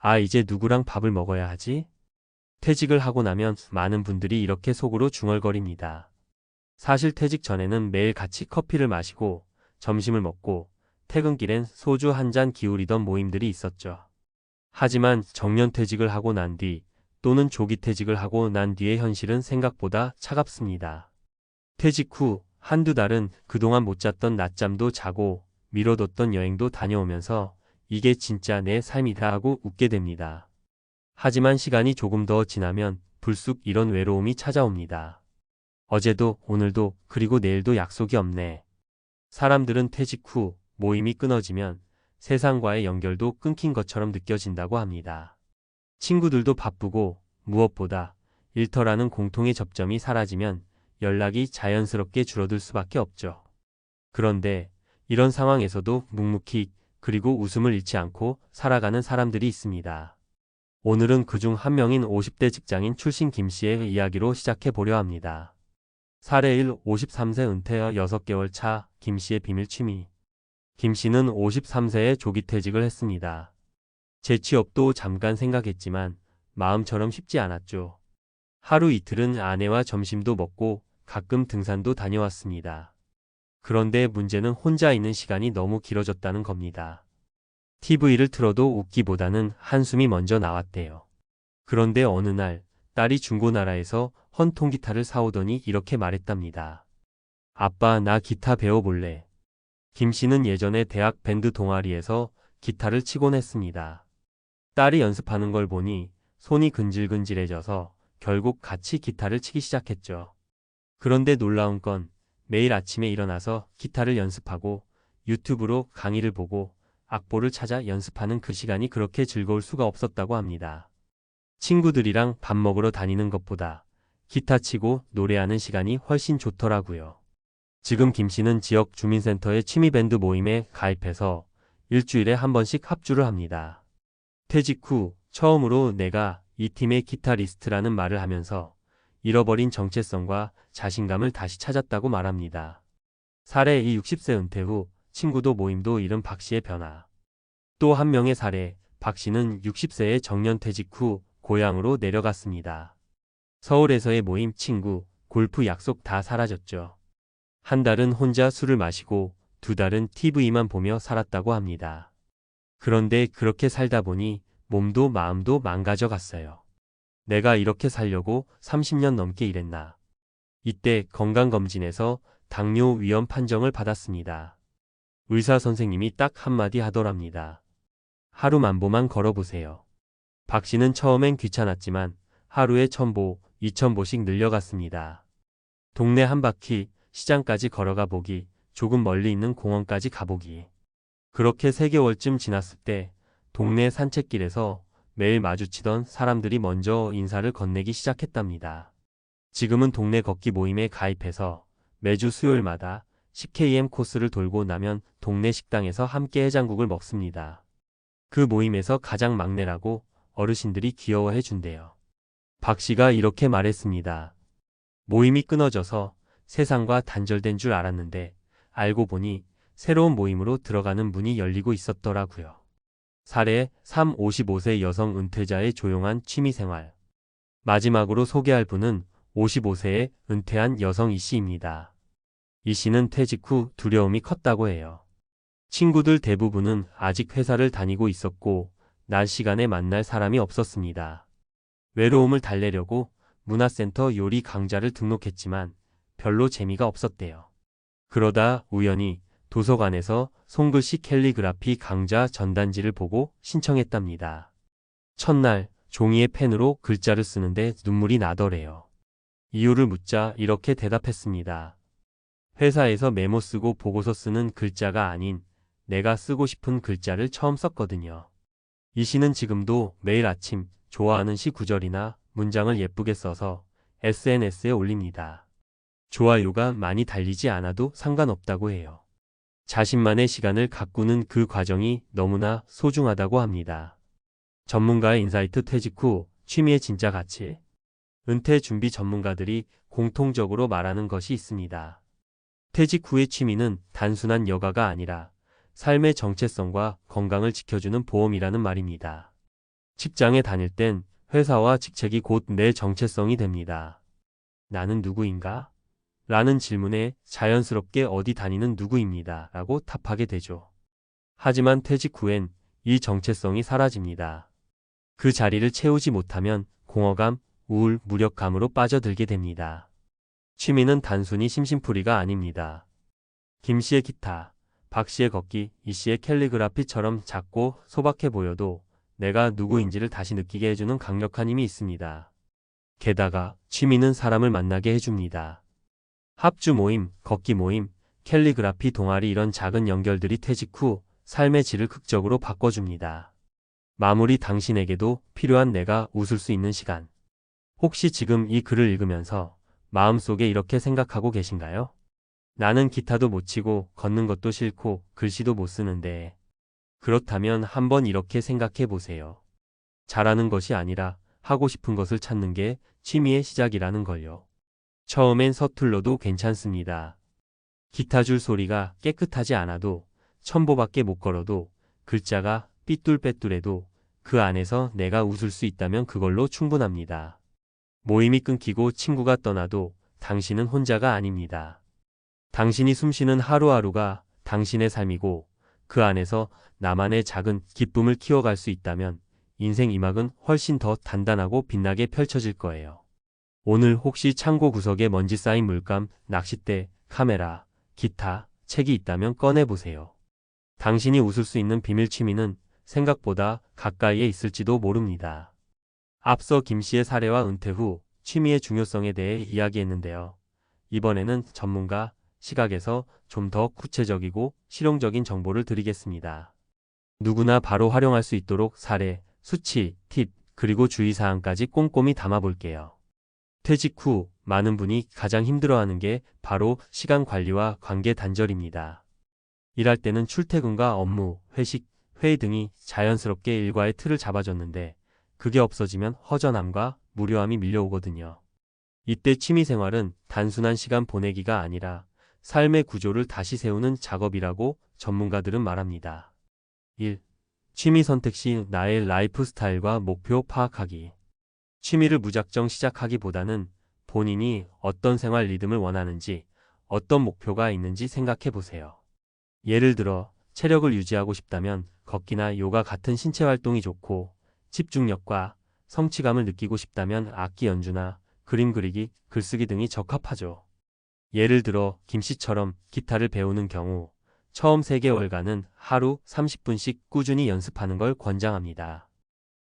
아, 이제 누구랑 밥을 먹어야 하지? 퇴직을 하고 나면 많은 분들이 이렇게 속으로 중얼거립니다. 사실 퇴직 전에는 매일 같이 커피를 마시고 점심을 먹고 퇴근길엔 소주 한 잔 기울이던 모임들이 있었죠. 하지만 정년퇴직을 하고 난 뒤 또는 조기퇴직을 하고 난 뒤의 현실은 생각보다 차갑습니다. 퇴직 후 한두 달은 그동안 못 잤던 낮잠도 자고 미뤄뒀던 여행도 다녀오면서 이게 진짜 내 삶이다 하고 웃게 됩니다. 하지만 시간이 조금 더 지나면 불쑥 이런 외로움이 찾아옵니다. 어제도 오늘도 그리고 내일도 약속이 없네. 사람들은 퇴직 후 모임이 끊어지면 세상과의 연결도 끊긴 것처럼 느껴진다고 합니다. 친구들도 바쁘고 무엇보다 일터라는 공통의 접점이 사라지면 연락이 자연스럽게 줄어들 수밖에 없죠. 그런데 이런 상황에서도 묵묵히 그리고 웃음을 잃지 않고 살아가는 사람들이 있습니다. 오늘은 그중 한 명인 50대 직장인 출신 김 씨의 이야기로 시작해 보려 합니다. 사례 1. 53세 은퇴 6개월 차 김 씨의 비밀 취미. 김 씨는 53세에 조기퇴직을 했습니다. 재취업도 잠깐 생각했지만 마음처럼 쉽지 않았죠. 하루 이틀은 아내와 점심도 먹고 가끔 등산도 다녀왔습니다. 그런데 문제는 혼자 있는 시간이 너무 길어졌다는 겁니다. TV를 틀어도 웃기보다는 한숨이 먼저 나왔대요. 그런데 어느 날 딸이 중고나라에서 헌통기타를 사오더니 이렇게 말했답니다. 아빠, 나 기타 배워볼래. 김 씨는 예전에 대학 밴드 동아리에서 기타를 치곤 했습니다. 딸이 연습하는 걸 보니 손이 근질근질해져서 결국 같이 기타를 치기 시작했죠. 그런데 놀라운 건 매일 아침에 일어나서 기타를 연습하고 유튜브로 강의를 보고 악보를 찾아 연습하는 그 시간이 그렇게 즐거울 수가 없었다고 합니다. 친구들이랑 밥 먹으러 다니는 것보다 기타 치고 노래하는 시간이 훨씬 좋더라고요. 지금 김 씨는 지역 주민센터의 취미밴드 모임에 가입해서 일주일에 한 번씩 합주를 합니다. 퇴직 후 처음으로 내가 이 팀의 기타리스트라는 말을 하면서 잃어버린 정체성과 자신감을 다시 찾았다고 말합니다. 사례 2. 60세 은퇴 후 친구도 모임도 잃은 박 씨의 변화. 또 한 명의 사례, 박 씨는 60세에 정년퇴직 후 고향으로 내려갔습니다. 서울에서의 모임, 친구, 골프 약속 다 사라졌죠. 한 달은 혼자 술을 마시고 두 달은 TV만 보며 살았다고 합니다. 그런데 그렇게 살다 보니 몸도 마음도 망가져 갔어요. 내가 이렇게 살려고 30년 넘게 일했나. 이때 건강검진에서 당뇨 위험 판정을 받았습니다. 의사 선생님이 딱 한마디 하더랍니다. 하루 만보만 걸어보세요. 박 씨는 처음엔 귀찮았지만 하루에 1000보, 2000보씩 늘려갔습니다. 동네 한 바퀴, 시장까지 걸어가 보기, 조금 멀리 있는 공원까지 가보기. 그렇게 3개월쯤 지났을 때 동네 산책길에서 매일 마주치던 사람들이 먼저 인사를 건네기 시작했답니다. 지금은 동네 걷기 모임에 가입해서 매주 수요일마다 10km 코스를 돌고 나면 동네 식당에서 함께 해장국을 먹습니다. 그 모임에서 가장 막내라고 어르신들이 귀여워해 준대요. 박 씨가 이렇게 말했습니다. 모임이 끊어져서 세상과 단절된 줄 알았는데 알고 보니 새로운 모임으로 들어가는 문이 열리고 있었더라고요. 사례 3. 55세 여성 은퇴자의 조용한 취미생활. 마지막으로 소개할 분은 55세에 은퇴한 여성 이 씨입니다. 이 씨는 퇴직 후 두려움이 컸다고 해요. 친구들 대부분은 아직 회사를 다니고 있었고 낮 시간에 만날 사람이 없었습니다. 외로움을 달래려고 문화센터 요리 강좌를 등록했지만 별로 재미가 없었대요. 그러다 우연히 도서관에서 손글씨 캘리그라피 강좌 전단지를 보고 신청했답니다. 첫날 종이에 펜으로 글자를 쓰는데 눈물이 나더래요. 이유를 묻자 이렇게 대답했습니다. 회사에서 메모 쓰고 보고서 쓰는 글자가 아닌 내가 쓰고 싶은 글자를 처음 썼거든요. 이 시는 지금도 매일 아침 좋아하는 시 구절이나 문장을 예쁘게 써서 SNS에 올립니다. 좋아요가 많이 달리지 않아도 상관없다고 해요. 자신만의 시간을 가꾸는 그 과정이 너무나 소중하다고 합니다. 전문가의 인사이트. 퇴직 후 취미의 진짜 가치. 은퇴 준비 전문가들이 공통적으로 말하는 것이 있습니다. 퇴직 후의 취미는 단순한 여가가 아니라 삶의 정체성과 건강을 지켜주는 보험이라는 말입니다. 직장에 다닐 땐 회사와 직책이 곧 내 정체성이 됩니다. 나는 누구인가? 라는 질문에 자연스럽게 어디 다니는 누구입니다. 라고 답하게 되죠. 하지만 퇴직 후엔 이 정체성이 사라집니다. 그 자리를 채우지 못하면 공허감, 우울, 무력감으로 빠져들게 됩니다. 취미는 단순히 심심풀이가 아닙니다. 김 씨의 기타, 박 씨의 걷기, 이 씨의 캘리그라피처럼 작고 소박해 보여도 내가 누구인지를 다시 느끼게 해주는 강력한 힘이 있습니다. 게다가 취미는 사람을 만나게 해줍니다. 합주 모임, 걷기 모임, 캘리그라피 동아리 이런 작은 연결들이 퇴직 후 삶의 질을 극적으로 바꿔줍니다. 마무리 당신에게도 필요한 내가 웃을 수 있는 시간. 혹시 지금 이 글을 읽으면서 마음속에 이렇게 생각하고 계신가요? 나는 기타도 못 치고 걷는 것도 싫고 글씨도 못 쓰는데. 그렇다면 한번 이렇게 생각해 보세요. 잘하는 것이 아니라 하고 싶은 것을 찾는 게 취미의 시작이라는 걸요. 처음엔 서툴러도 괜찮습니다. 기타 줄 소리가 깨끗하지 않아도, 첨보밖에 못 걸어도, 글자가 삐뚤빼뚤해도 그 안에서 내가 웃을 수 있다면 그걸로 충분합니다. 모임이 끊기고 친구가 떠나도 당신은 혼자가 아닙니다. 당신이 숨쉬는 하루하루가 당신의 삶이고 그 안에서 나만의 작은 기쁨을 키워갈 수 있다면 인생 이막은 훨씬 더 단단하고 빛나게 펼쳐질 거예요. 오늘 혹시 창고 구석에 먼지 쌓인 물감, 낚싯대, 카메라, 기타, 책이 있다면 꺼내보세요. 당신이 웃을 수 있는 비밀 취미는 생각보다 가까이에 있을지도 모릅니다. 앞서 김 씨의 사례와 은퇴 후 취미의 중요성에 대해 이야기했는데요. 이번에는 전문가 시각에서 좀 더 구체적이고 실용적인 정보를 드리겠습니다. 누구나 바로 활용할 수 있도록 사례, 수치, 팁, 그리고 주의사항까지 꼼꼼히 담아볼게요. 퇴직 후 많은 분이 가장 힘들어하는 게 바로 시간 관리와 관계 단절입니다. 일할 때는 출퇴근과 업무, 회식, 회의 등이 자연스럽게 일과의 틀을 잡아줬는데 그게 없어지면 허전함과 무료함이 밀려오거든요. 이때 취미생활은 단순한 시간 보내기가 아니라 삶의 구조를 다시 세우는 작업이라고 전문가들은 말합니다. 1. 취미 선택 시 나의 라이프 스타일과 목표 파악하기. 취미를 무작정 시작하기보다는 본인이 어떤 생활 리듬을 원하는지, 어떤 목표가 있는지 생각해 보세요. 예를 들어 체력을 유지하고 싶다면 걷기나 요가 같은 신체 활동이 좋고, 집중력과 성취감을 느끼고 싶다면 악기 연주나 그림 그리기, 글쓰기 등이 적합하죠. 예를 들어 김 씨처럼 기타를 배우는 경우 처음 3개월간은 하루 30분씩 꾸준히 연습하는 걸 권장합니다.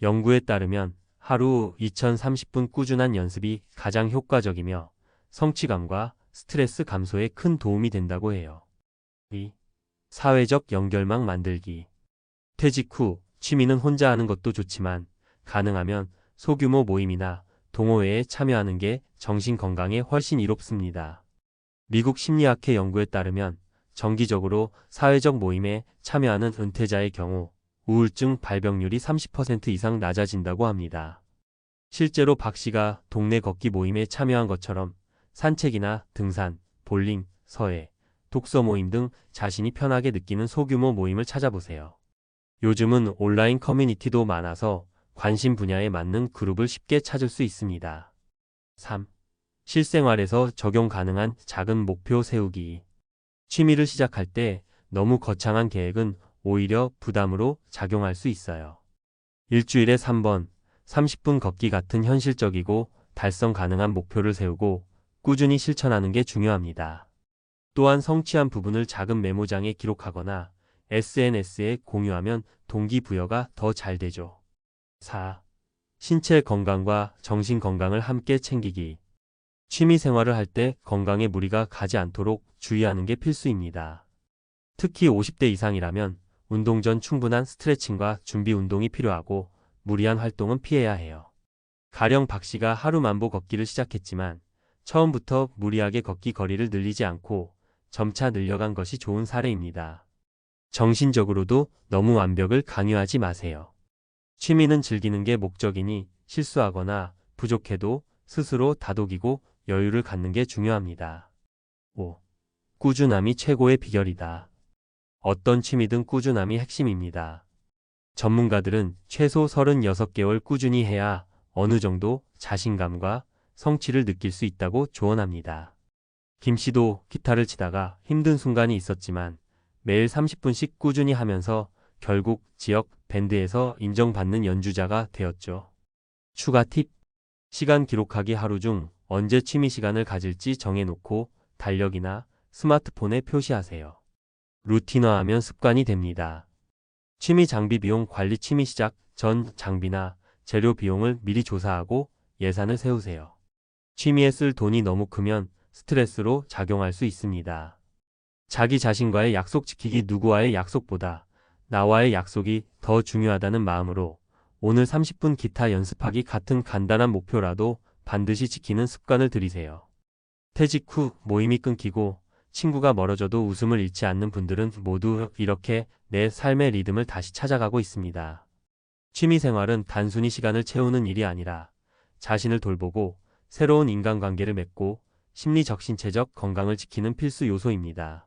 연구에 따르면 하루 2030분 꾸준한 연습이 가장 효과적이며 성취감과 스트레스 감소에 큰 도움이 된다고 해요. 2. 사회적 연결망 만들기. 퇴직 후 취미는 혼자 하는 것도 좋지만 가능하면 소규모 모임이나 동호회에 참여하는 게 정신 건강에 훨씬 이롭습니다. 미국 심리학회 연구에 따르면 정기적으로 사회적 모임에 참여하는 은퇴자의 경우 우울증 발병률이 30% 이상 낮아진다고 합니다. 실제로 박 씨가 동네 걷기 모임에 참여한 것처럼 산책이나 등산, 볼링, 서예, 독서 모임 등 자신이 편하게 느끼는 소규모 모임을 찾아보세요. 요즘은 온라인 커뮤니티도 많아서 관심 분야에 맞는 그룹을 쉽게 찾을 수 있습니다. 3. 실생활에서 적용 가능한 작은 목표 세우기. 취미를 시작할 때 너무 거창한 계획은 오히려 부담으로 작용할 수 있어요. 일주일에 3번, 30분 걷기 같은 현실적이고 달성 가능한 목표를 세우고 꾸준히 실천하는 게 중요합니다. 또한 성취한 부분을 작은 메모장에 기록하거나 SNS에 공유하면 동기부여가 더 잘 되죠. 4. 신체 건강과 정신 건강을 함께 챙기기. 취미 생활을 할 때 건강에 무리가 가지 않도록 주의하는 게 필수입니다. 특히 50대 이상이라면 운동 전 충분한 스트레칭과 준비 운동이 필요하고 무리한 활동은 피해야 해요. 가령 박 씨가 하루 만보 걷기를 시작했지만 처음부터 무리하게 걷기 거리를 늘리지 않고 점차 늘려간 것이 좋은 사례입니다. 정신적으로도 너무 완벽을 강요하지 마세요. 취미는 즐기는 게 목적이니 실수하거나 부족해도 스스로 다독이고 여유를 갖는 게 중요합니다. 5. 꾸준함이 최고의 비결이다. 어떤 취미든 꾸준함이 핵심입니다. 전문가들은 최소 36개월 꾸준히 해야 어느 정도 자신감과 성취를 느낄 수 있다고 조언합니다. 김 씨도 기타를 치다가 힘든 순간이 있었지만 매일 30분씩 꾸준히 하면서 결국 지역 밴드에서 인정받는 연주자가 되었죠. 추가 팁. 시간 기록하기. 하루 중 언제 취미 시간을 가질지 정해놓고 달력이나 스마트폰에 표시하세요. 루틴화하면 습관이 됩니다. 취미 장비 비용 관리. 취미 시작 전 장비나 재료 비용을 미리 조사하고 예산을 세우세요. 취미에 쓸 돈이 너무 크면 스트레스로 작용할 수 있습니다. 자기 자신과의 약속 지키기. 누구와의 약속보다 나와의 약속이 더 중요하다는 마음으로 오늘 30분 기타 연습하기 같은 간단한 목표라도 반드시 지키는 습관을 들이세요. 퇴직 후 모임이 끊기고 친구가 멀어져도 웃음을 잃지 않는 분들은 모두 이렇게 내 삶의 리듬을 다시 찾아가고 있습니다. 취미생활은 단순히 시간을 채우는 일이 아니라 자신을 돌보고 새로운 인간관계를 맺고 심리적 신체적 건강을 지키는 필수 요소입니다.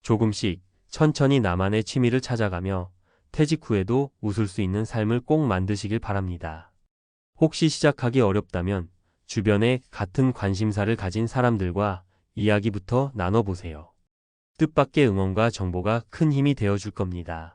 조금씩 천천히 나만의 취미를 찾아가며 퇴직 후에도 웃을 수 있는 삶을 꼭 만드시길 바랍니다. 혹시 시작하기 어렵다면 주변에 같은 관심사를 가진 사람들과 이야기부터 나눠보세요. 뜻밖의 응원과 정보가 큰 힘이 되어줄 겁니다.